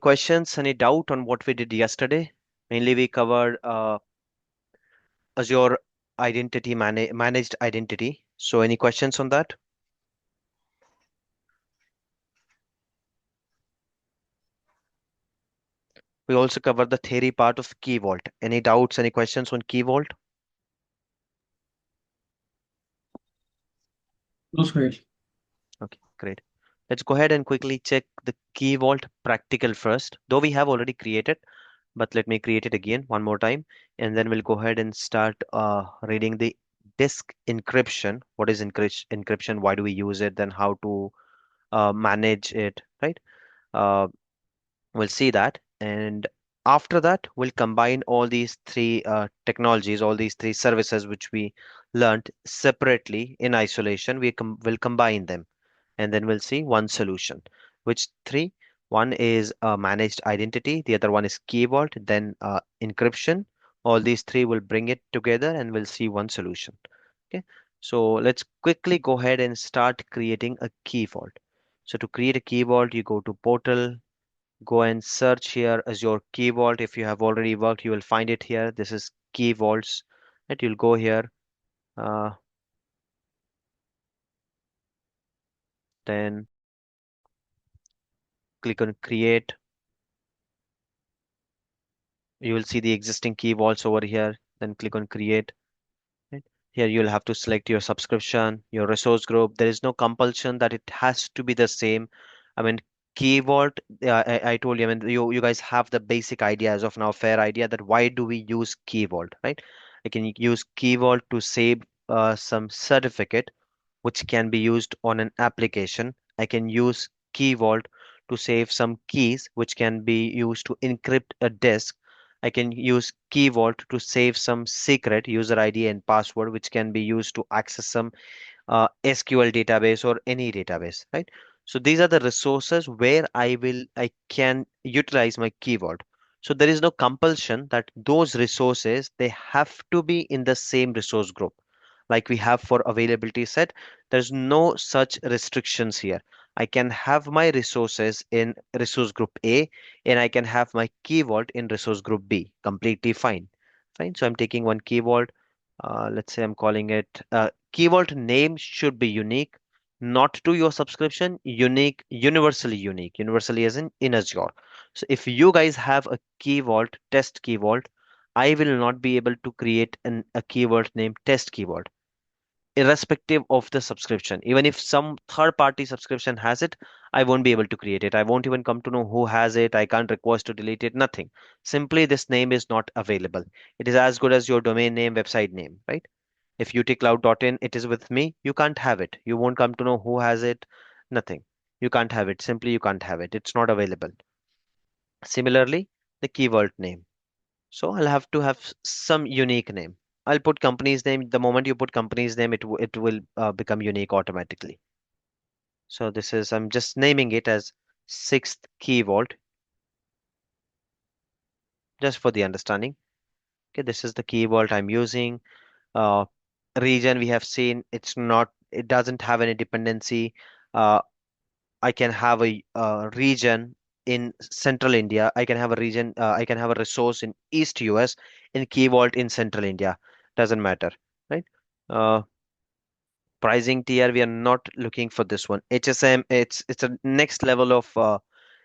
Questions, any doubt on what we did yesterday? Mainly we covered Azure identity managed identity. So any questions on that? We also covered the theory part of Key Vault. Any doubts, any questions on Key Vault? That's great. Okay, great. Let's go ahead and quickly check the Key Vault practical first. Though we have already created, but let me create it again one more time, and then we'll go ahead and start reading the disk encryption. What is encryption? Why do we use it? Then how to manage it, right? Uh, we'll see that. And after that, we'll combine all these three technologies, all these three services which we learned separately in isolation. Will combine them, and then we'll see one solution. Which three? One is managed identity, the other one is key vault, then encryption. All these three will bring it together and we'll see one solution. Okay, so let's quickly go ahead and start creating a key vault. So to create a key vault, you go to portal, go and search here as your key vault. If you have already worked, you will find it here. This is key vaults. And you'll go here, uh, then click on create. You will see the existing key vaults over here. Then click on create. Right? Here you'll have to select your subscription, your resource group. There is no compulsion that it has to be the same. I mean, Key Vault, I told you, I mean, you guys have the basic idea as of now, fair idea that why do we use Key Vault, right? I can use Key Vault to save some certificate which can be used on an application. I can use Key Vault to save some keys which can be used to encrypt a disk. I can use Key Vault to save some secret user ID and password which can be used to access some SQL database or any database, right? So these are the resources where I can utilize my Key Vault. So there is no compulsion that those resources they have to be in the same resource group like we have for availability set. There's no such restrictions here. I can have my resources in resource group A and I can have my key vault in resource group B. Completely fine. Fine. So I'm taking one key vault. Let's say I'm calling it key vault name should be unique, not to your subscription, unique, universally as in Azure. So if you guys have a key vault, test key vault, I will not be able to create a keyword named test keyword irrespective of the subscription. Even if some third party subscription has it, I won't be able to create it. I won't even come to know who has it. I can't request to delete it, nothing. Simply, this name is not available. It is as good as your domain name, website name, right? If UT-Kloud.in, it is with me, you can't have it. You won't come to know who has it, nothing. You can't have it. Simply, you can't have it. It's not available. Similarly, the keyword name. So I'll have to have some unique name. I'll put company's name. The moment you put company's name, it will become unique automatically. So this is I'm just naming it as sixth key vault just for the understanding. Okay, this is the key vault I'm using. Uh, region we have seen it doesn't have any dependency. Uh, I can have a region in central India. I can have a region. I can have a resource in East US in Key Vault in central India. Doesn't matter, right? Uh, pricing tier we are not looking for this one. HSM it's a next level of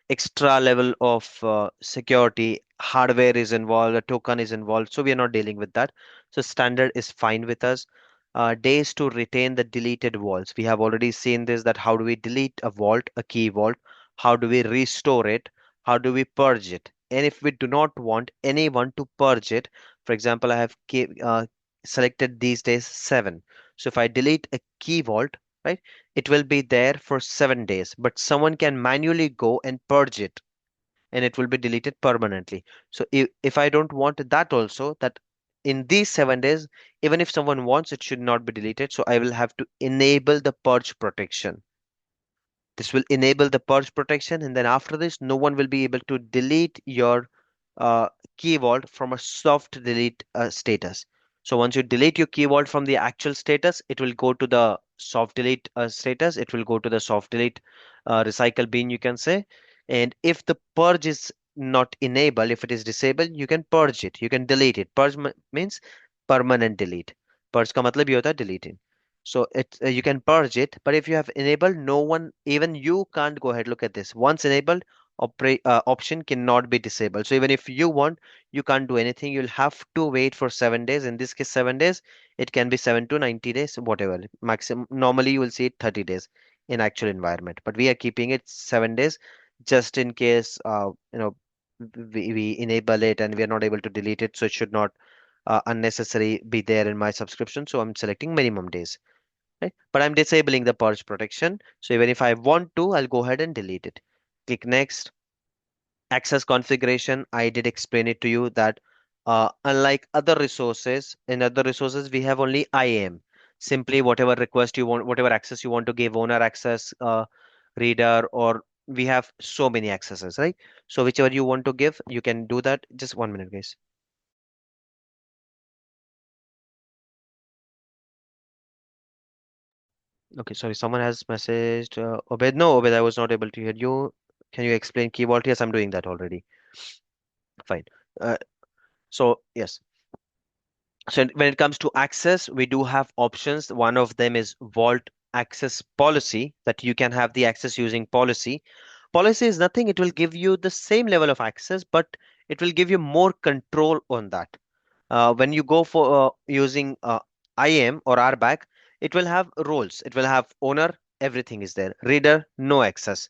extra level of security. Hardware is involved, a token is involved, so we are not dealing with that. So standard is fine with us. Days to retain the deleted vaults. We have already seen this that how do we delete a vault, a key vault? How do we restore it? How do we purge it? And if we do not want anyone to purge it, for example, I have selected these days 7. So if I delete a key vault, right, it will be there for 7 days, but someone can manually go and purge it and it will be deleted permanently. So if I don't want that also, that in these 7 days, even if someone wants, it should not be deleted. So I will have to enable the purge protection. This will enable the purge protection, and then after this, no one will be able to delete your key vault from a soft delete status. So once you delete your key vault from the actual status, it will go to the soft delete status. It will go to the soft delete recycle bin, you can say. And if the purge is not enabled, if it is disabled, you can purge it, you can delete it. Purge means permanent delete. Purge का मतलब ये होता है deleting. So you can purge it, but if you have enabled, no one, even you can't go ahead. Look at this. Once enabled, option cannot be disabled. So even if you want, you can't do anything. You'll have to wait for 7 days. In this case, 7 days. It can be 7 to 90 days, whatever. Maximum. Normally, you will see it 30 days in actual environment, but we are keeping it 7 days just in case we enable it and we are not able to delete it, so it should not unnecessary be there in my subscription. So I'm selecting minimum days, right? But I'm disabling the purge protection, so even if I want to, I'll go ahead and delete it. Click next. Access configuration, I did explain it to you that unlike other resources, in other resources we have only IAM. Simply whatever request you want, whatever access you want to give, owner access, reader, or we have so many accesses, right? So whichever you want to give, you can do that. Just 1 minute, guys. Okay, sorry, someone has messaged. Obed, no, Obed, I was not able to hear you. Can you explain key vault? Yes, I'm doing that already. Fine. So yes. So when it comes to access, we do have options. One of them is Vault Access Policy, that you can have the access using policy. Policy is nothing, it will give you the same level of access, but it will give you more control on that. When you go for using IAM or RBAC, it will have roles. It will have owner, everything is there. Reader, no access.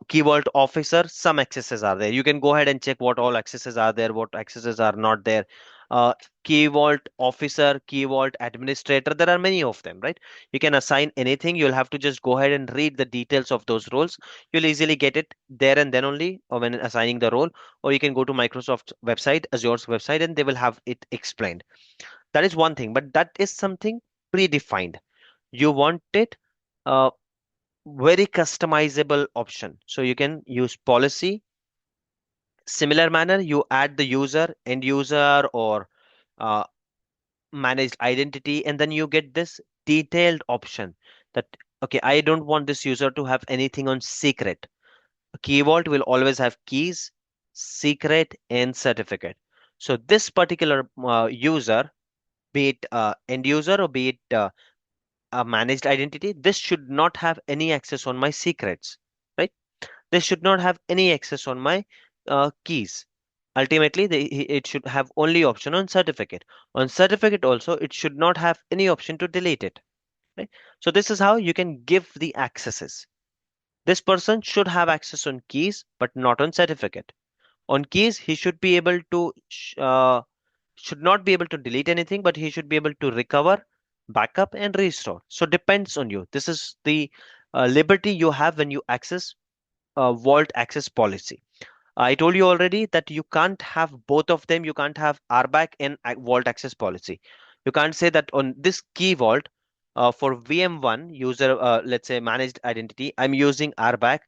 Key vault officer, some accesses are there. You can go ahead and check what all accesses are there, what accesses are not there. Uh, Key vault officer, key vault administrator, there are many of them, right? You can assign anything. You'll have to just go ahead and read the details of those roles. You'll easily get it there and then only, or when assigning the role, or you can go to Microsoft website, Azure's website, and they will have it explained. That is one thing, but that is something predefined. You want it very customizable option. So you can use policy. Similar manner, you add the user, end user, or uh, managed identity, and then you get this detailed option that, okay, I don't want this user to have anything on secret. A key vault will always have keys, secret, and certificate. So this particular user, be it end user or be it a managed identity, this should not have any access on my secrets, right? This should not have any access on my keys. Ultimately, it should have only option on certificate. On certificate also, it should not have any option to delete it, right? So this is how you can give the accesses. This person should have access on keys, but not on certificate. On keys, he should be able to should not be able to delete anything, but he should be able to recover, backup, and restore. So depends on you. This is the liberty you have when you access Vault Access Policy. I told you already that you can't have both of them. You can't have RBAC and Vault Access Policy. You can't say that on this key vault for VM1 user, let's say managed identity, I'm using RBAC,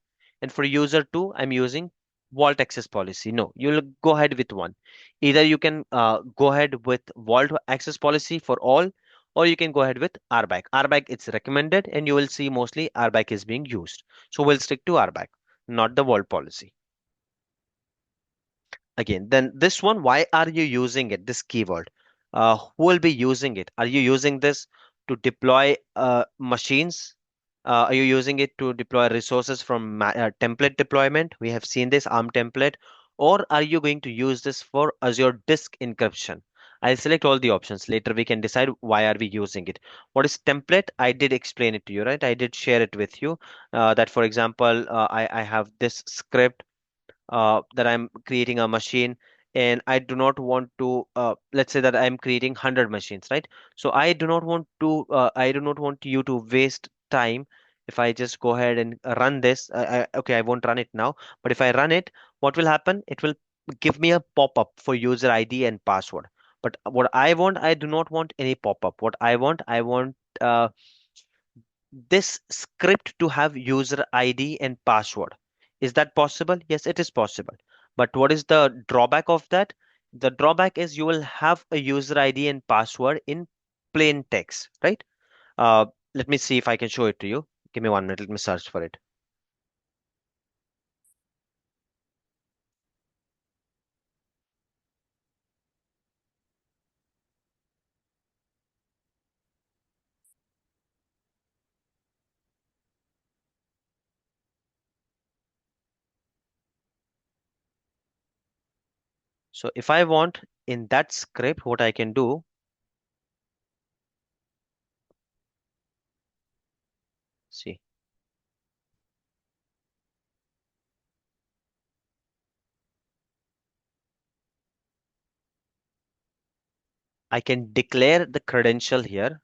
and for user 2, I'm using Vault Access Policy. No, you'll go ahead with one. Either you can go ahead with Vault Access Policy for all, or you can go ahead with RBAC. RBAC it's recommended, and you will see mostly RBAC is being used. So we'll stick to RBAC, not the Vault policy. Again, then this one, why are you using it, this keyword? Who will be using it? Are you using this to deploy machines? Are you using it to deploy resources from template deployment? We have seen this ARM template. Or are you going to use this for Azure disk encryption? I'll select all the options. Later we can decide why are we using it. What is template? I did explain it to you, right? I did share it with you. That for example, I have this script that I'm creating a machine, and I do not want to let's say that I'm creating 100 machines, right? So I do not want you to waste time. If I just go ahead and run this, okay, I won't run it now, but if I run it, what will happen? It will give me a pop-up for user ID and password. But what I want, I do not want any pop-up. What I want this script to have user ID and password. Is that possible? Yes, it is possible. But what is the drawback of that? The drawback is you will have a user ID and password in plain text, right? Uh, Let me see if I can show it to you. Give me 1 minute. Let me search for it. So if I want in that script, what I can do, see, I can declare the credential here.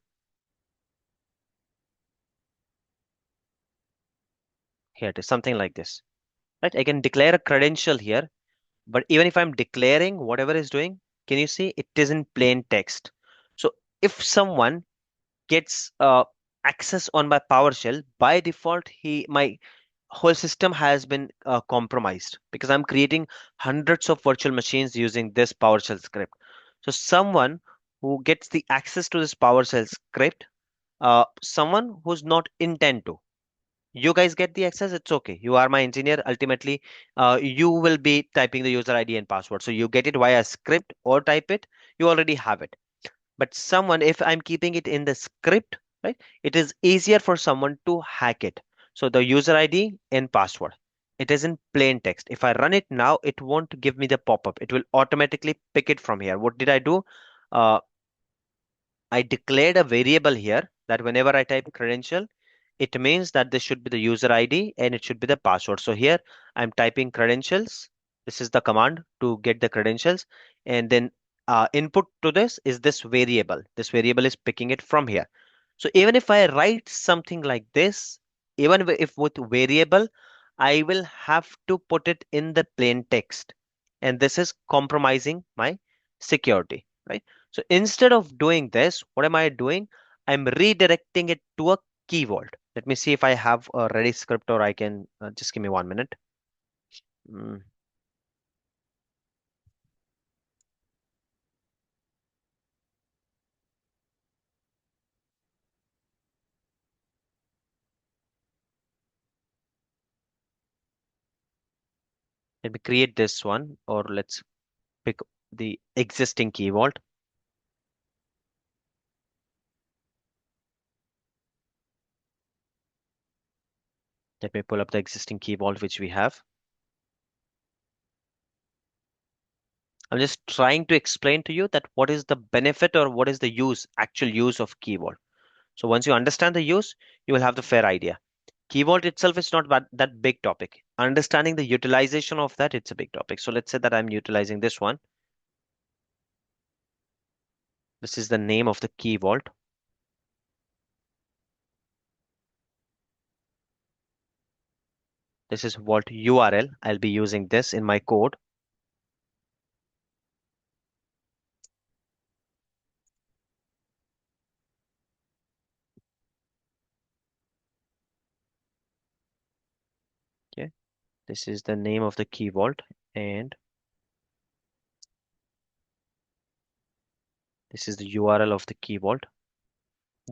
Here it is, something like this, right? I can declare a credential here, but even if I'm declaring whatever is doing, can you see it is in plain text? So if someone gets access on my PowerShell, by default, my whole system has been compromised because I'm creating hundreds of virtual machines using this PowerShell script. So someone who gets the access to this PowerShell script, someone who's not intent to, you guys get the access, it's okay. You are my engineer. Ultimately, you will be typing the user ID and password. So you get it via script or type it, you already have it. But someone, if I'm keeping it in the script, right, it is easier for someone to hack it. So the user ID and password, it is in plain text. If I run it now, it won't give me the pop-up. It will automatically pick it from here. What did I do? Uh, I declared a variable here that whenever I type credential, it means that this should be the user ID and it should be the password. So here I'm typing credentials. This is the command to get the credentials. And then input to this is this variable. This variable is picking it from here. So even if I write something like this, even if with variable, I will have to put it in the plain text. And this is compromising my security, right? So instead of doing this, what am I doing? I'm redirecting it to a key vault. Let me see if I have a ready script or I can just give me 1 minute. Mm, Let me create this one, or let's pick the existing key vault. Let me pull up the existing key vault which we have. I'm just trying to explain to you that what is the benefit or what is the actual use of key vault. So once you understand the use, you will have the fair idea. Key vault itself is not that big topic. Understanding the utilization of that, it's a big topic. So let's say that I'm utilizing this one. This is the name of the key vault. This is vault URL. I'll be using this in my code. Okay. This is the name of the key vault, and this is the URL of the key vault.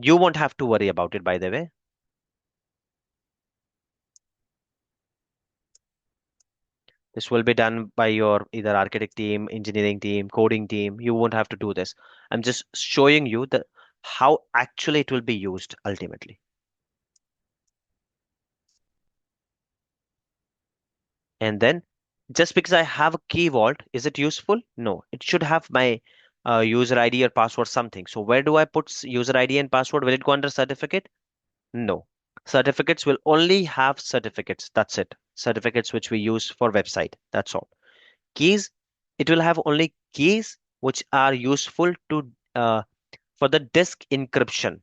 You won't have to worry about it, by the way. This will be done by your either architect team, engineering team, coding team. You won't have to do this. I'm just showing you the how actually it will be used ultimately. And then just because I have a key vault, is it useful? No, it should have my user ID or password something. So where do I put user ID and password? Will it go under certificate? No. Certificates will only have certificates. That's it. Certificates which we use for website. That's all. Keys, it will have only keys which are useful to for the disk encryption.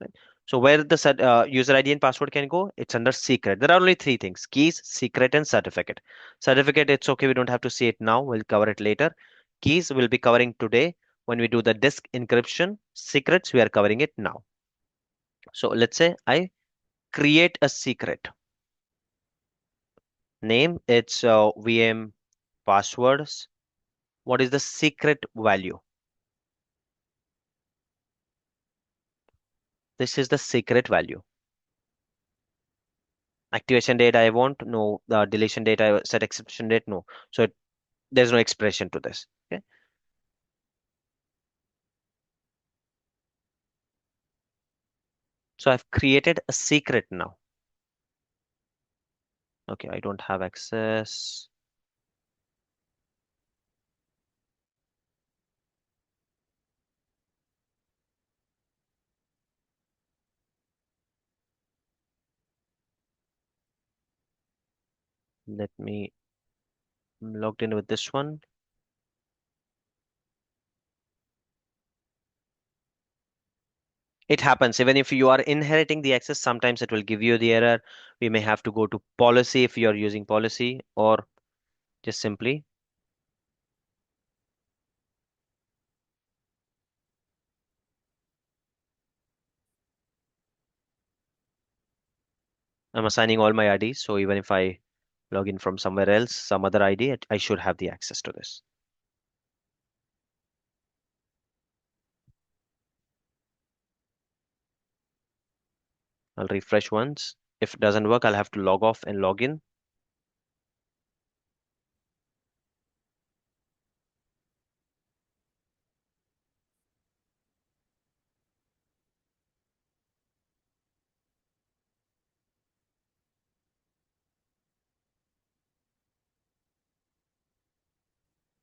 Right? So where the user ID and password can go, it's under secret. There are only three things: keys, secret, and certificate. Certificate, it's okay. We don't have to see it now. We'll cover it later. Keys we'll be covering today when we do the disk encryption. Secrets, we are covering it now. So let's say I create a secret. Name, it's VM passwords. What is the secret value? This is the secret value. Activation date I want, no. The deletion date I set exception date, no. So there's no expression to this. Okay. So I've created a secret now. Okay, I don't have access. Let me logged in with this one. It happens even if you are inheriting the access, sometimes it will give you the error. We may have to go to policy if you are using policy, or just simply I'm assigning all my IDs. So even if I log in from somewhere else, some other ID, I should have the access to this. I'll refresh once. If it doesn't work, I'll have to log off and log in.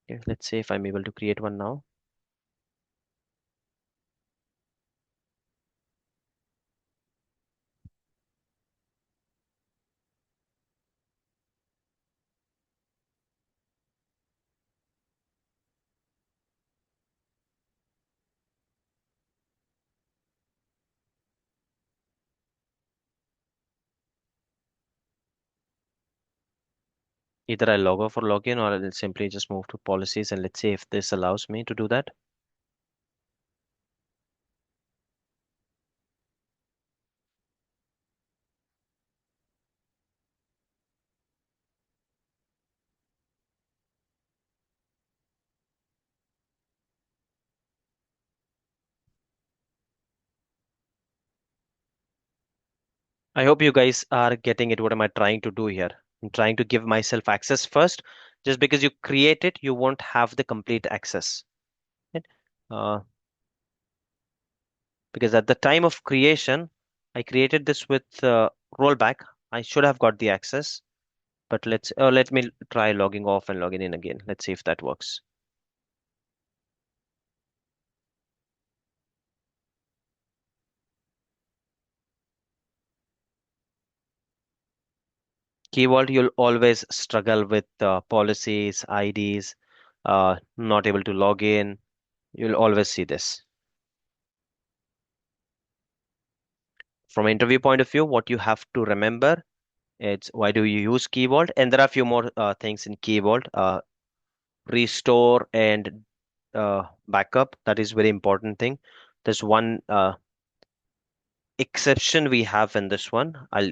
Okay, let's see if I'm able to create one now. Either I log off or log in, or I'll simply just move to policies and let's see if this allows me to do that. I hope you guys are getting it. What am I trying to do here? I'm trying to give myself access first. Just because you create it, you won't have the complete access. Right? Uh, because at the time of creation, I created this with rollback. I should have got the access, but let me try logging off and logging in again. Let's see if that works. Key Vault, you'll always struggle with policies, IDs, not able to log in. You'll always see this. From interview point of view, what you have to remember, it's why do you use Key Vault? And there are a few more things in Key Vault. Restore and backup. That is very important thing. There's one exception we have in this one. I'll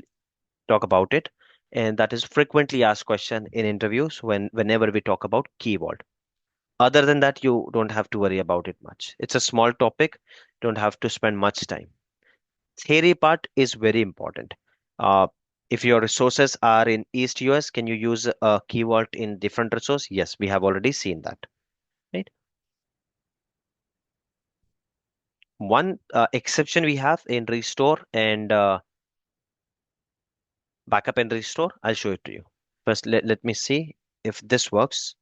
talk about it. And that is frequently asked question in interviews whenever we talk about Key Vault. Other than that, you don't have to worry about it much. It's a small topic. Don't have to spend much time. Theory part is very important. Uh, if your resources are in East US, can you use a Key Vault in different resource? Yes, we have already seen that. Right. One exception we have in restore and backup and restore. I'll show it to you. First, let me see if this works.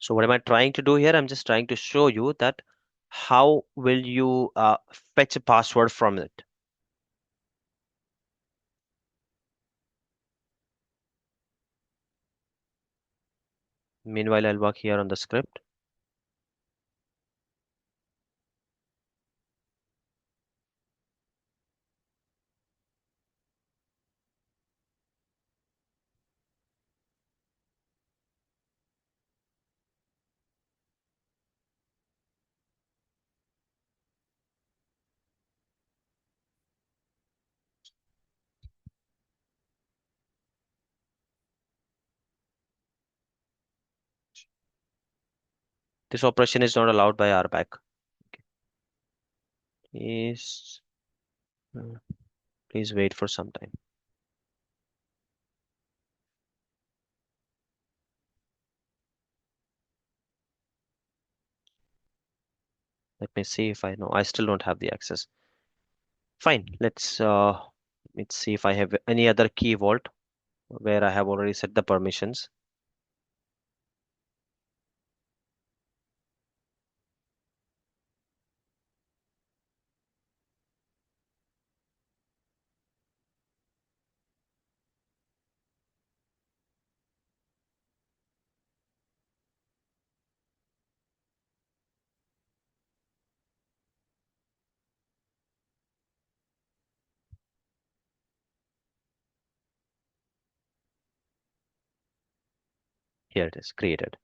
So what am I trying to do here? I'm just trying to show you that how will you fetch a password from it. Meanwhile, I'll work here on the script. This operation is not allowed by RBAC. Is Please wait for some time. Let me see if I know. I still don't have the access. Fine. Let's see if I have any other key vault where I have already set the permissions. Here it is created.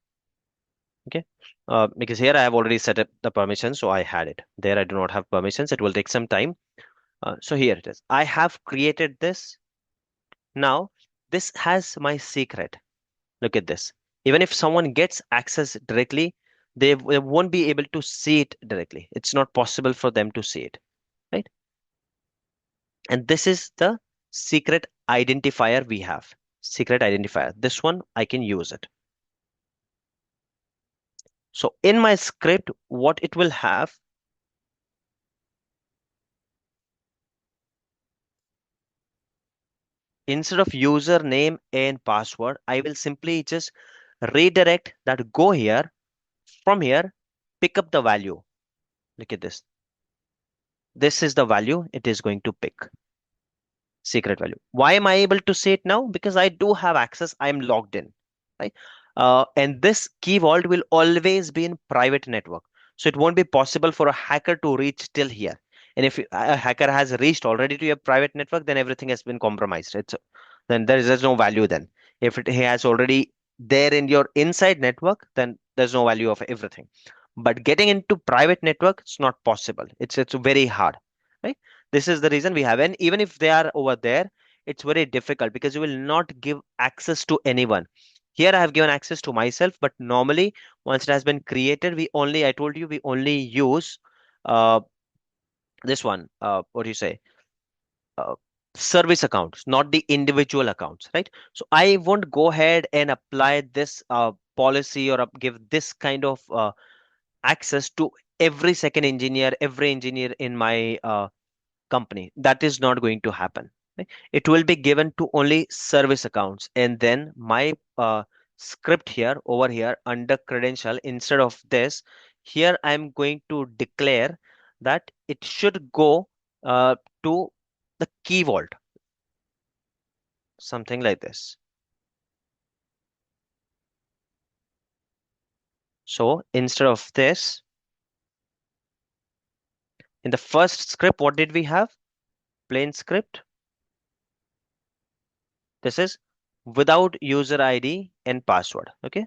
Okay. Because here I have already set up the permissions, so I had it. There I do not have permissions. It will take some time. So here it is. I have created this. Now, this has my secret. Look at this. Even if someone gets access directly, they won't be able to see it directly. It's not possible for them to see it, right? And this is the secret identifier we have. Secret identifier. This one, I can use it. So in my script, what it will have, instead of username and password, I will simply just redirect that go here, from here, pick up the value. Look at this. This is the value it is going to pick. Secret value. Why am I able to see it now? Because I do have access. I am logged in, right? And this key vault will always be in private network. So it won't be possible for a hacker to reach till here. And if a hacker has reached already to your private network, then everything has been compromised. Then there's no value then. If he has already there in your inside network, then there's no value of everything. But getting into private network, it's not possible. It's very hard, right? This is the reason we have. And even if they are over there, it's very difficult because you will not give access to anyone. Here I have given access to myself, but normally once it has been created, I told you, we only use uh, this one, what do you say? Uh, Service accounts, not the individual accounts, right? So I won't go ahead and apply this policy or give this kind of access to every engineer in my company. That is not going to happen, right? It will be given to only service accounts, and then my script here over here under credential, instead of this, here I'm going to declare that it should go to the key vault, something like this. So instead of this, in the first script, what did we have? Plain script. This is without user ID and password. Okay.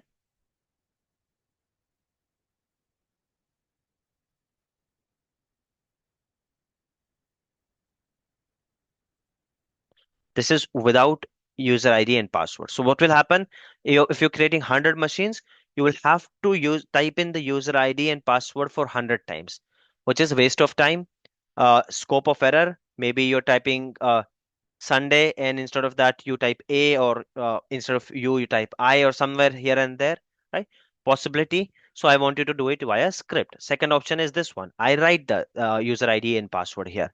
This is without user ID and password. So what will happen, if you're creating 100 machines, you will have to type in the user ID and password for 100 times, which is waste of time, scope of error. Maybe you're typing Sunday, and instead of that you type A, or instead of you type I, or somewhere here and there, right? Possibility. So I want you to do it via script. Second option is this one. I write the user ID and password here.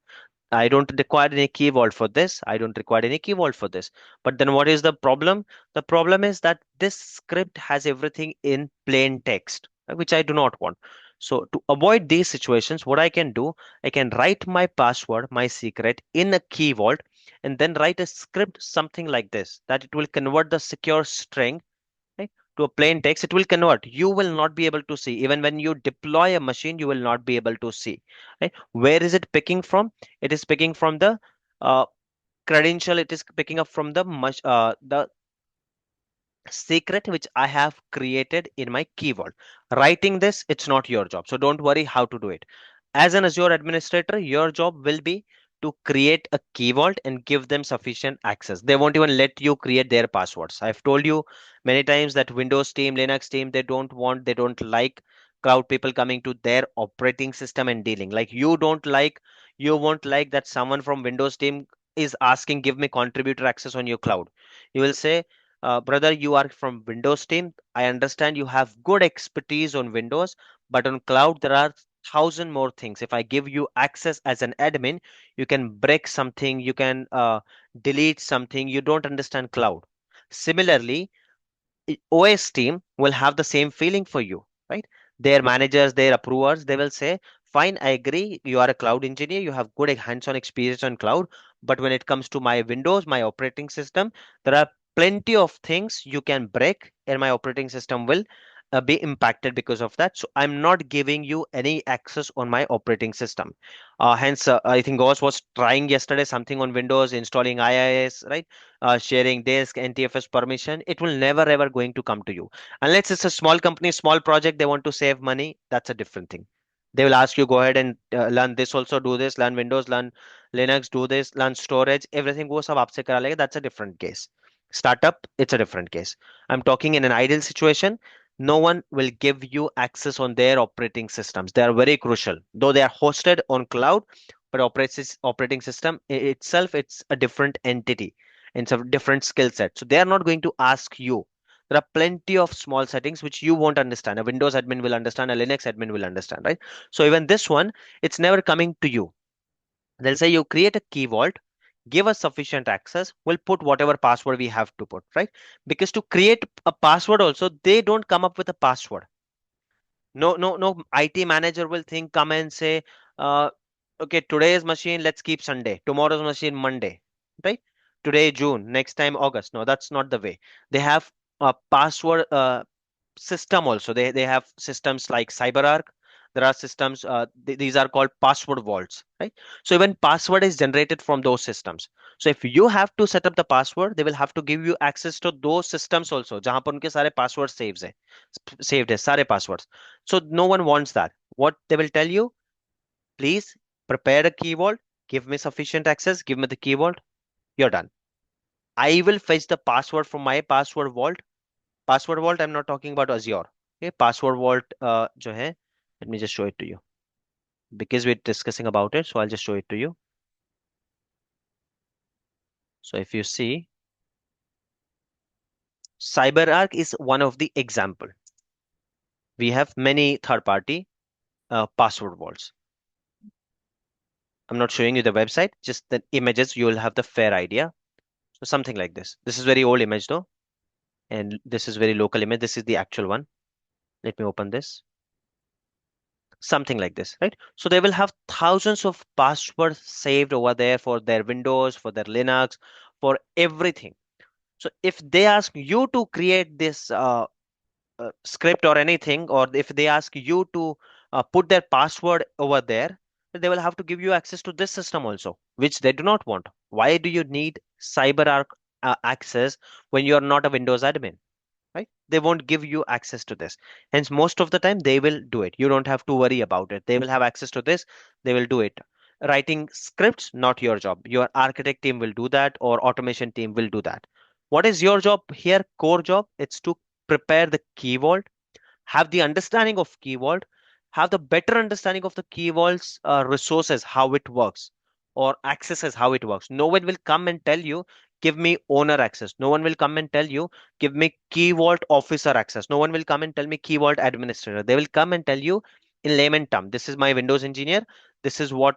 I don't require any key vault for this. I don't require any key vault for this. But then what is the problem? The problem is that this script has everything in plain text, which I do not want. So to avoid these situations, what I can do, I can write my password, my secret in a key vault, and then write a script something like this, that it will convert the secure string, right, to a plain text. It will convert. You will not be able to see. Even when you deploy a machine, you will not be able to see, right? Where is it picking from? It is picking from the uh, credential. It is picking up from the secret which I have created in my key vault. Writing this, it's not your job. So don't worry how to do it. As an Azure administrator, your job will be to create a key vault and give them sufficient access. They won't even let you create their passwords. I've told you many times that Windows team, Linux team, they don't like cloud people coming to their operating system and dealing. Like you won't like that someone from Windows team is asking, give me contributor access on your cloud. You will say, brother, you are from Windows team. I understand you have good expertise on Windows, but on cloud, there are thousand more things. If I give you access as an admin, you can break something, you can delete something. You don't understand cloud. Similarly, OS team will have the same feeling for you, right? Their managers, their approvers, they will say, fine, I agree, you are a cloud engineer, you have good hands-on experience on cloud, but when it comes to my Windows, my operating system, there are plenty of things you can break, and my operating system will be impacted because of that. So I'm not giving you any access on my operating system. Hence, I think Gauss was trying yesterday something on Windows, installing IIS, right? Sharing disk, NTFS permission, it will never ever going to come to you. Unless it's a small company, small project, they want to save money, that's a different thing. They will ask you, go ahead and learn this also, do this, learn Windows, learn Linux, do this, learn storage, everything वो सब आपसे करा लेगा. That's a different case. Startup, it's a different case. I'm talking in an ideal situation. No one will give you access on their operating systems. They are very crucial. Though they are hosted on cloud, but operating system itself, it's a different entity. It's a different skill set. So they are not going to ask you. There are plenty of small settings which you won't understand. A Windows admin will understand, a Linux admin will understand, right? So even this one, it's never coming to you. They'll say you create a key vault, give us sufficient access, we'll put whatever password we have to put, right? Because to create a password also, they don't come up with a password. No IT manager will think, come and say, uh, okay, today's machine, let's keep Sunday. Tomorrow's machine, Monday, right? Today, June. Next time, August. No, that's not the way. They have a password system also. They have systems like CyberArk. There are systems, these are called password vaults, right? So even password is generated from those systems. So if you have to set up the password, they will have to give you access to those systems also, जहां पर उनके सारे password saves है, saved है, सारे passwords. So no one wants that. What they will tell you, please prepare a key vault, give me sufficient access, give me the key vault, you're done. I will fetch the password from my password vault. Password vault, I'm not talking about Azure. Okay, password vault जो है, let me just show it to you because we're discussing about it. So I'll just show it to you. So if you see, CyberArk is one of the example. We have many third-party password vaults. I'm not showing you the website, just the images. You will have the fair idea. So something like this. This is very old image though, and this is very local image. This is the actual one. Let me open this. Something like this, right? So they will have thousands of passwords saved over there for their Windows, for their Linux, for everything. So if they ask you to create this script or anything, or if they ask you to put their password over there, they will have to give you access to this system also, which they do not want. Why do you need CyberArk access when you are not a Windows admin? Right? They won't give you access to this. Hence, most of the time they will do it. You don't have to worry about it. They will have access to this. They will do it. Writing scripts, not your job. Your architect team will do that, or automation team will do that. What is your job here? Core job. It's to prepare the key vault, have the understanding of key vault, have the better understanding of the key vault's resources, how it works, or accesses, how it works. No one will come and tell you, give me owner access. No one will come and tell you, give me key vault officer access. No one will come and tell me key vault administrator. They will come and tell you in layman term, this is my Windows engineer. This is what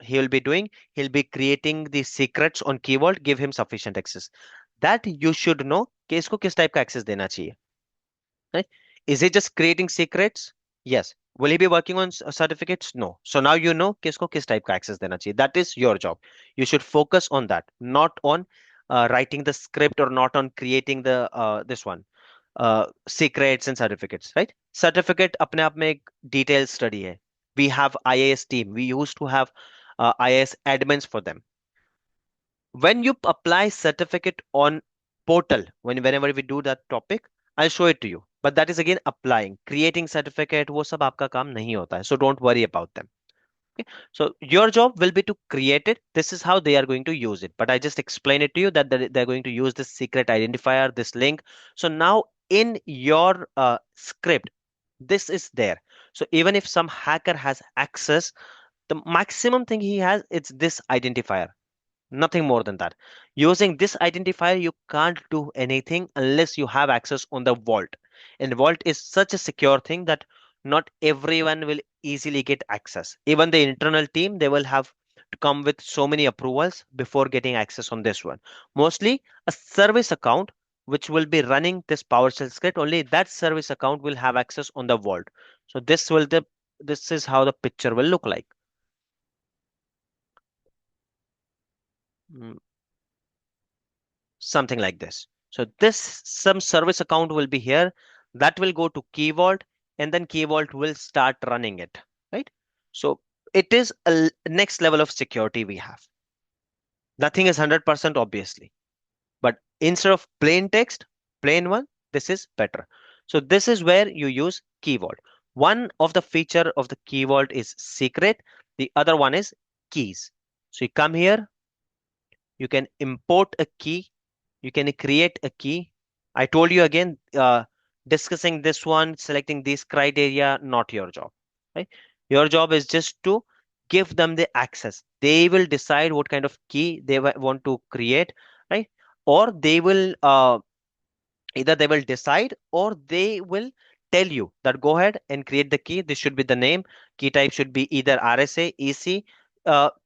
he will be doing. He'll be creating the secrets on key vault. Give him sufficient access. That you should know कि इसको किस type का access देना चाहिए. Right? Is he just creating secrets? Yes. Will he be working on certificates? No. So now you know किसको किस type का access देना चाहिए. That is your job. You should focus on that, not on writing the script, or not on creating the this one secrets and certificates. Right? Certificate अपने आप में एक detailed study है. We have IAS team. We used to have IAS admins for them. When you apply certificate on portal, whenever we do that topic, I'll show it to you. But that is again applying. Creating certificate, वो सब आपका काम नहीं होता है. So don't worry about them. Okay? So your job will be to create it. This is how they are going to use it. But I just explain it to you that they're going to use this secret identifier, this link. So now in your script, this is there. So even if some hacker has access, the maximum thing he has, it's this identifier. Nothing more than that. Using this identifier, you can't do anything unless you have access on the vault. And vault is such a secure thing that not everyone will easily get access. Even the internal team, they will have to come with so many approvals before getting access on this one. Mostly a service account which will be running this PowerShell script, only that service account will have access on the vault. So this is how the picture will look like. Mm, something like this. So this some service account will be here that will go to Key Vault, and then Key Vault will start running it, right? So it is a next level of security we have. Nothing is 100% obviously, but instead of plain text, plain one, this is better. So this is where you use Key Vault. One of the feature of the Key Vault is secret. The other one is keys. So you come here, you can import a key, you can create a key. I told you again, discussing this one, selecting these criteria, not your job, right? Your job is just to give them the access. They will decide what kind of key they want to create, right? Or they will either they will decide or they will tell you that go ahead and create the key. This should be the name. Key type should be either RSA, EC.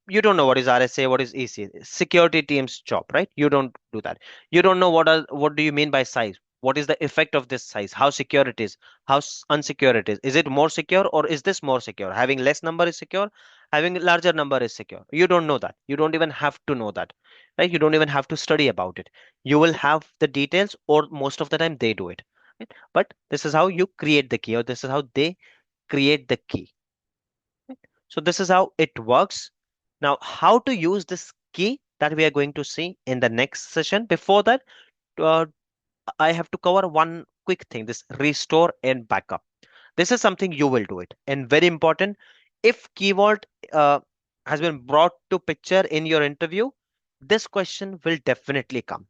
You don't know what is RSA, what is EC. Security team's job, right? You don't do that. You don't know what do you mean by size. What is the effect of this size? How secure it is? How unsecure it is? Is it more secure or is this more secure? Having less number is secure. Having larger number is secure. You don't know that. You don't even have to know that, right? You don't even have to study about it. You will have the details, or most of the time they do it, right? But this is how you create the key, or this is how they create the key, right? So this is how it works. Now how to use this key, that we are going to see in the next session. Before that, uh, I have to cover one quick thing, this restore and backup. This is something you will do it, and very important. If key vault uh, has been brought to picture in your interview, this question will definitely come,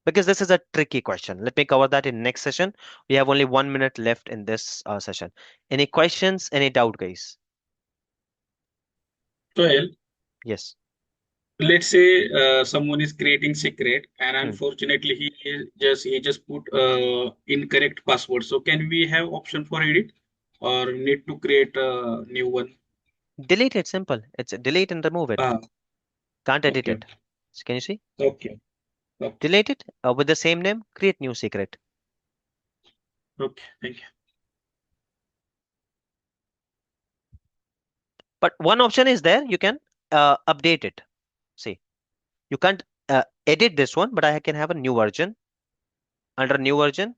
because this is a tricky question. Let me cover that in next session. We have only 1 minute left in this session. Any questions? Any doubt, guys? Well, Yes. let's say someone is creating secret, and Hmm. unfortunately he just put incorrect password. So can we have option for edit, or need to create a new one? Delete it. Simple. It's delete and remove it. Ah, Can't edit okay, it. So can you see? okay, okay, Delete it with the same name. Create new secret. okay. Thank you. But one option is there. You can update it. See, you can't edit this one, but I can have a new version. Under new version,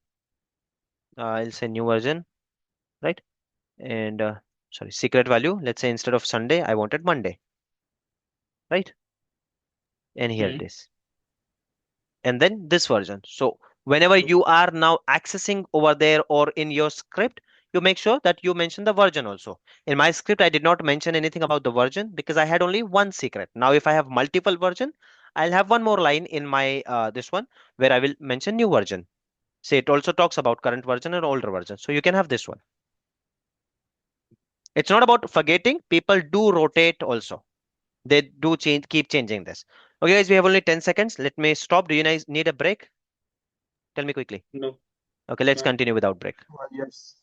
I'll say new version, right? And sorry, secret value. Let's say instead of Sunday, I wanted Monday, right? And here it Hmm. is. And then this version. So whenever you are now accessing over there or in your script, you make sure that you mention the version also. In my script, I did not mention anything about the version because I had only one secret. Now, if I have multiple version, I'll have one more line in my this one where I will mention new version. Say it also talks about current version and older version. So you can have this one. It's not about forgetting. People do rotate also. They do change, keep changing this. Okay, guys, we have only 10 seconds. Let me stop. Do you guys need a break? Tell me quickly. No, Okay, let's no. continue without break. Yes.